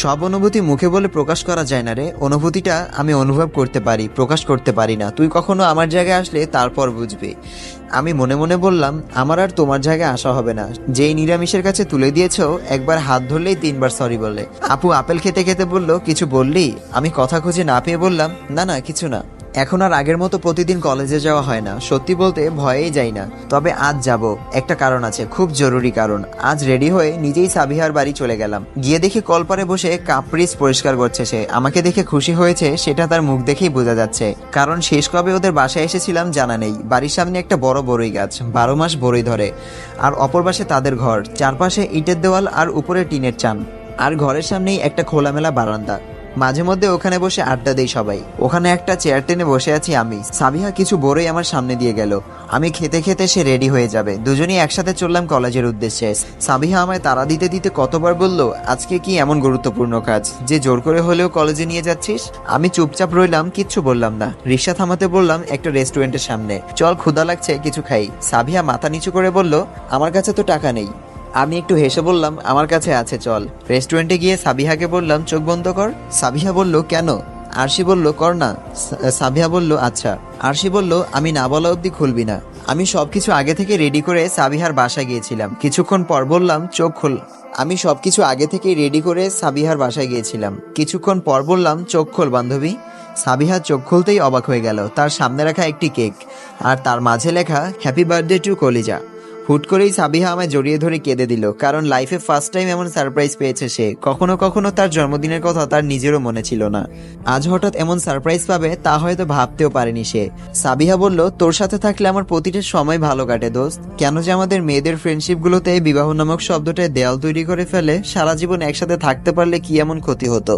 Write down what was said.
সব অনুভূতি মুখে বলে প্রকাশ করা যায় না রে। অনুভূতিটা আমি অনুভব করতে পারি, প্রকাশ করতে পারি না। তুই কখনো আমার জায়গায় আসলে তারপর বুঝবি। আমি মনে মনে বললাম, আমার আর তোমার জায়গায় আসা হবে না। যেই নিরামিষের কাছে তুলে দিয়েছো, একবার হাত ধরলেই 3বার সরি বলে। আপু আপেল খেতে খেতে বলল, কিছু বললি? আমি কথা খুঁজে না পেয়ে বললাম, না না কিছু না। এখন আর আগের মতো প্রতিদিন কলেজে যাওয়া হয় না। সত্যি বলতে ভয়েই যাই না। তবে আজ যাব, একটা কারণ আছে, খুব জরুরি কারণ। আজ রেডি হয়ে নিজেই সাবিহার বাড়ি চলে গেলাম। গিয়ে দেখি কলপারে বসে কাপড় পরিষ্কার করছে সে। আমাকে দেখে খুশি হয়েছে সেটা তার মুখ দেখেই বোঝা যাচ্ছে। কারণ শেষ কবে ওদের বাসায় এসেছিলাম জানা নেই। বাড়ির সামনে একটা বড় বড়ই গাছ, 12 মাস বড়ই ধরে। আর অপর পাশে তাদের ঘর, চারপাশে ইটের দেওয়াল আর উপরে টিনের চান। আর ঘরের সামনেই একটা খোলামেলা বারান্দা। মাঝে মধ্যে ওখানে বসে আড্ডা দেই সবাই। ওখানে একটা চেয়ার টেনে বসে আছি আমি। সাবিহা কিছু বড়ই আমার সামনে দিয়ে গেল। আমি খেতে খেতে সে রেডি হয়ে যাবে। দুজনেই একসাথে চললাম কলেজের উদ্দেশ্যে। সাবিহা আমায় তাড়া দিতে দিতে কতবার বলল, আজকে কি এমন গুরুত্বপূর্ণ কাজ যে জোর করে হলেও কলেজে নিয়ে যাচ্ছিস? আমি চুপচাপ রইলাম, কিচ্ছু বললাম না। রিক্সা থামাতে বললাম একটা রেস্টুরেন্টের সামনে, চল ক্ষুধা লাগছে কিছু খাই। সাবিহা মাথা নিচু করে বলল, আমার কাছে তো টাকা নেই। আমি একটু হেসে বললাম, আমার কাছে আছে, চল। রেস্টুরেন্টে গিয়ে সাবিহাকে বললাম, চোখ বন্ধ কর। সাবিহা বলল, কেন? আরশি বলল, কর না। সাবিহা বলল, আচ্ছা। আরশি বলল, আমি না বলা অবধি খুলবি না। আমি সবকিছু আগে থেকে রেডি করে সাবিহার বাসায় গিয়েছিলাম। কিছুক্ষণ পর বললাম, চোখ খোল। আমি সবকিছু আগে থেকে রেডি করে সাবিহার বাসায় গিয়েছিলাম। কিছুক্ষণ পর বললাম, চোখ খোল বান্ধবী। সাবিহা চোখ খুলতেই অবাক হয়ে গেল। তার সামনে রাখা একটি কেক, আর তার মাঝে লেখা হ্যাপি বার্থডে টু কলিজা। হুট করেই সাবিহা আমায় জড়িয়ে ধরে কেঁদে দিল। কারণ লাইফে ফার্স্ট টাইম এমন সারপ্রাইজ পেয়েছে সে। কখনো কখনো তার জন্মদিনের কথা তার নিজেরও মনে ছিল না। আজ হঠাৎ এমন সারপ্রাইজ পাবে তা হয়তো ভাবতেও পারেনি সে। সাবিহা বলল, তোর সাথে থাকলে আমার প্রতিটা সময় ভালো কাটে দোস্ত। কেন যে আমাদের মেয়েদের ফ্রেন্ডশিপগুলোতে বিবাহ নামক শব্দটায় দেয়াল তৈরি করে ফেলে। সারা জীবন একসাথে থাকতে পারলে কি এমন ক্ষতি হতো।